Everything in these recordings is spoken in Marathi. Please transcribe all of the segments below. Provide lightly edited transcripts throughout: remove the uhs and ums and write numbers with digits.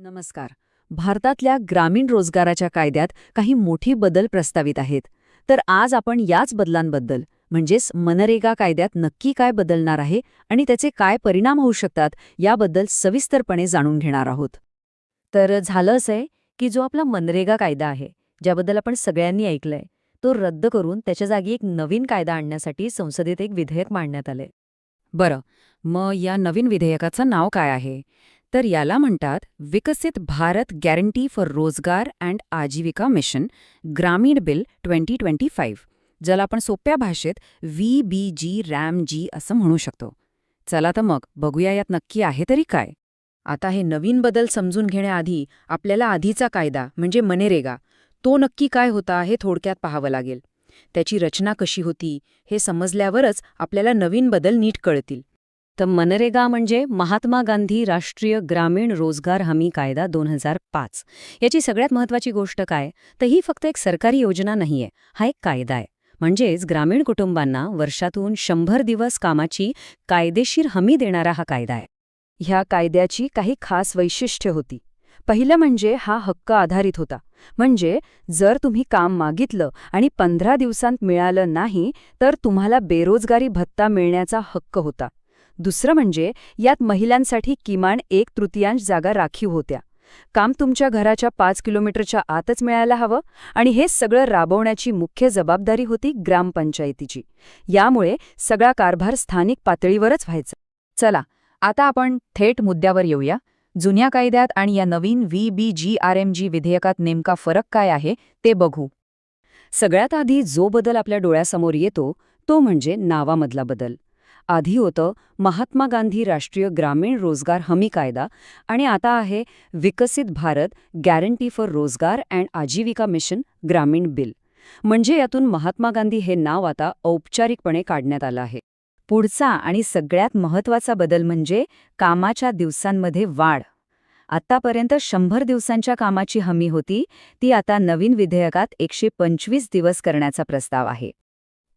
नमस्कार. भारतातल्या ग्रामीण रोजगाराच्या कायद्यात काही मोठी बदल प्रस्तावित आहेत. तर आज आपण याच बदलांबद्दल म्हणजेच मनरेगा कायद्यात नक्की काय बदलणार आहे आणि त्याचे काय परिणाम होऊ शकतात याबद्दल सविस्तरपणे जाणून घेणार आहोत. तर झालं असं आहे की जो आपला मनरेगा कायदा आहे, ज्याबद्दल आपण सगळ्यांनी ऐकलंय, तो रद्द करून त्याच्या जागी एक नवीन कायदा आणण्यासाठी संसदेत एक विधेयक मांडण्यात आलंय. बरं, मग या नवीन विधेयकाचं नाव काय आहे? तर याला म्हणतात विकसित भारत गॅरंटी फॉर रोजगार अँड आजीविका मिशन ग्रामीण बिल 2025, ज्याला आपण सोप्या भाषेत VBG-RAM-G असं म्हणू शकतो. चला तर मग बघूया यात नक्की आहे तरी काय. आता हे नवीन बदल समजून घेण्याआधी आपल्याला आधीचा कायदा म्हणजे मनरेगा तो नक्की काय होता हे थोडक्यात पाहावं लागेल. त्याची रचना कशी होती हे समजल्यावरच आपल्याला नवीन बदल नीट कळतील. तर मनरेगा म्हणजे महात्मा गांधी राष्ट्रीय ग्रामीण रोजगार हमी कायदा 2005. याची सगळ्यात महत्त्वाची गोष्ट काय, तर ही फक्त एक सरकारी योजना नाहीये, हा एक कायदा आहे. म्हणजेच ग्रामीण कुटुंबांना वर्षातून 100 दिवस कामाची कायदेशीर हमी देणारा हा कायदा आहे. ह्या कायद्याची काही खास वैशिष्ट्य होती. पहिलं म्हणजे हा हक्क आधारित होता. म्हणजे जर तुम्ही काम मागितलं आणि 15 दिवसांत मिळालं नाही तर तुम्हाला बेरोजगारी भत्ता मिळण्याचा हक्क होता. दुसरं म्हणजे यात महिलांसाठी किमान 1/3 जागा राखीव होत्या. काम तुमच्या घराच्या 5 किलोमीटरच्या आतच मिळायला हवं आणि हे सगळं राबवण्याची मुख्य जबाबदारी होती ग्रामपंचायतीची. यामुळे सगळा कारभार स्थानिक पातळीवरच व्हायचा. चला आता आपण थेट मुद्द्यावर येऊया. जुन्या कायद्यात आणि या नवीन VBG-RMG विधेयकात नेमका फरक काय आहे ते बघू. सगळ्यात आधी जो बदल आपल्या डोळ्यासमोर येतो तो म्हणजे नावामधला बदल. आधी होतं महात्मा गांधी राष्ट्रीय ग्रामीण रोजगार हमी कायदा आणि आता आहे विकसित भारत गॅरंटी फॉर रोजगार अँड आजीविका मिशन ग्रामीण बिल. म्हणजे यातून महात्मा गांधी हे नाव आता औपचारिकपणे काढण्यात आलं आहे. पुढचा आणि सगळ्यात महत्त्वाचा बदल म्हणजे कामाच्या दिवसांमध्ये वाढ. आत्तापर्यंत 100 दिवसांच्या कामाची हमी होती, ती आता नवीन विधेयकात 125 दिवस करण्याचा प्रस्ताव आहे.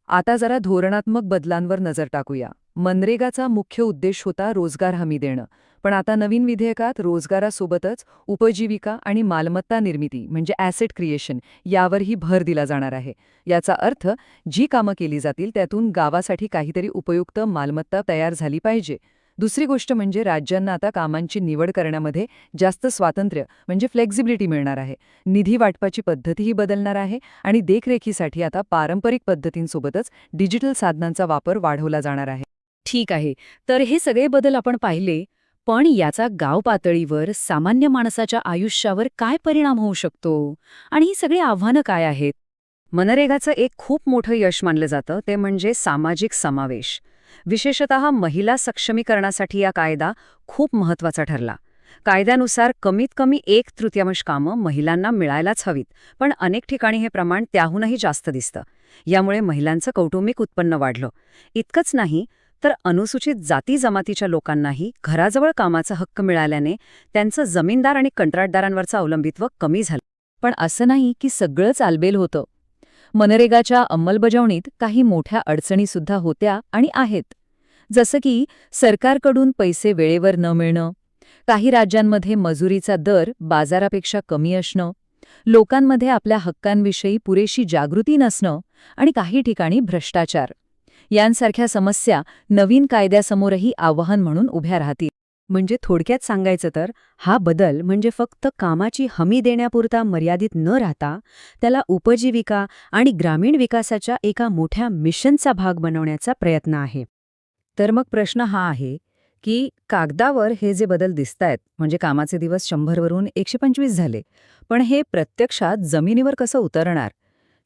आता जरा धोरणात्मक बदलांवर नजर टाकूया. मनरेगाचा मुख्य उद्देश होता रोजगार हमी देणं, पण आता नवीन विधेयकात रोजगारासोबतच उपजीविका आणि मालमत्ता निर्मिती म्हणजे ॲसेट क्रिएशन यावरही भर दिला जाणार आहे. याचा अर्थ जी कामं केली जातील त्यातून गावासाठी काहीतरी उपयुक्त मालमत्ता तयार झाली पाहिजे. दुसरी गोष्ट म्हणजे राज्यांना आता कामांची निवड करण्यामध्ये जास्त स्वातंत्र्य म्हणजे फ्लेक्झिबिलिटी मिळणार आहे. निधी वाटपाची पद्धतीही बदलणार आहे आणि देखरेखीसाठी आता पारंपरिक पद्धतींसोबतच डिजिटल साधनांचा वापर वाढवला जाणार आहे. ठीक आहे, तर हे सगळे बदल आपण पाहिले, पण याचा गाव पातळीवर सामान्य माणसाच्या आयुष्यावर काय परिणाम होऊ शकतो आणि ही सगळी आव्हानं काय आहेत? मनरेगाचं एक खूप मोठं यश मानलं जातं ते म्हणजे सामाजिक समावेश. विशेषतः महिला सक्षमीकरणासाठी हा कायदा खूप महत्त्वाचा ठरला. कायद्यानुसार कमीत कमी 1/3 कामं महिलांना मिळायलाच हवीत, पण अनेक ठिकाणी हे प्रमाण त्याहूनही जास्त दिसतं. यामुळे महिलांचं कौटुंबिक उत्पन्न वाढलं. इतकंच नाही तर अनुसूचित जाती जमातीच्या लोकांनाही घराजवळ कामाचा हक्क मिळाल्याने त्यांचं जमीनदार आणि कंत्राटदारांवरचं अवलंबित्व कमी झालं. पण असं नाही की सगळंच आलबेल होतं. मनरेगाच्या अंमलबजावणीत काही मोठ्या अडचणीसुद्धा होत्या आणि आहेत. जसं की सरकारकडून पैसे वेळेवर न मिळणं, काही राज्यांमध्ये मजुरीचा दर बाजारापेक्षा कमी असणं, लोकांमध्ये आपल्या हक्कांविषयी पुरेशी जागृती नसणं आणि काही ठिकाणी भ्रष्टाचार. यांसारख्या समस्या नवीन कायद्यासमोरही आव्हान म्हणून उभ्या राहतील. म्हणजे थोडक्यात सांगायचं तर हा बदल म्हणजे फक्त कामाची हमी देण्यापुरता मर्यादित न राहता त्याला उपजीविका आणि ग्रामीण विकासाच्या एका मोठ्या मिशनचा भाग बनवण्याचा प्रयत्न आहे. तर मग प्रश्न हा आहे की कागदावर हे जे बदल दिसतायत म्हणजे कामाचे दिवस 100 वरून 125 झाले, पण हे प्रत्यक्षात जमिनीवर कसं उतरणार?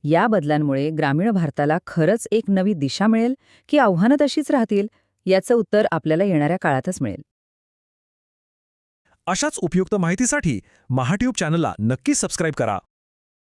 या बदलांमुळे ग्रामीण भारताला खरंच एक नवी दिशा मिळेल की आव्हानं तशीच राहतील? याचं उत्तर आपल्याला येणाऱ्या काळातच मिळेल. अशाच उपयुक्त माहितीसाठी महाट्यूब चॅनलला नक्की सबस्क्राईब करा.